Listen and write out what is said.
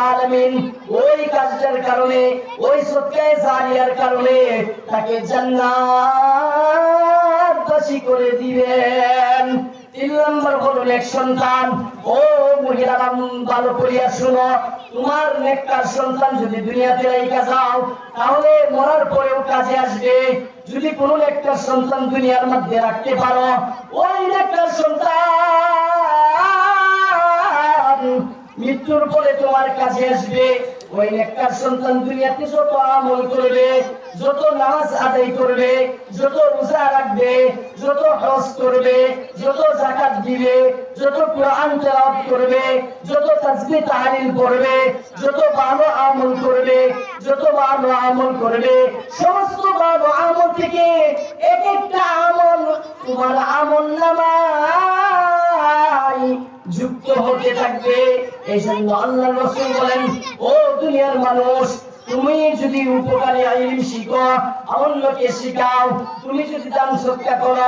আলামিন ওই কাজটার কারণে, ওই সদকায়ে জারিয়ার কারণে তাকে জান্নাতবাসী করে দিবেন। 3 নম্বর হলো নেক সন্তান। ও মহিলারা ভালো করিয়া শুনো, তোমার নেককার সন্তান যদি দুনিয়াতে রেখে যাও তাহলে মরার পরেও কাজে আসবে। যদি কোনো নেককার সন্তান দুনিয়ার মধ্যে রাখতে পারো, ওই নেককার সন্তান মৃত্যুর পরে তোমার কাছে আসবে। ওই নেককার সন্তান দুনিয়াতে যত আমল করবে, যত নামাজ আদায় করবে, যত রোজা রাখবে, যত হজ করবে, যত যাকাত দিবে, যত কোরআন তেলাওয়াত করবে, যত তাসবিহ তাহলিল পড়বে, যত ভালো আমল করবে, যত ভালো আমল করবে, সমস্ত ভালো আমল থেকে এক একটা আমল তোমার আমলনামায় যুক্ত হতে থাকবে। এই জন্য আল্লাহর রাসূল বলেন, ও দুনিয়ার মানুষ, তুমি যদি উপকারী ইলম শিখো, অন্যকে শিখাও, তুমি যদি দান সদকা করো,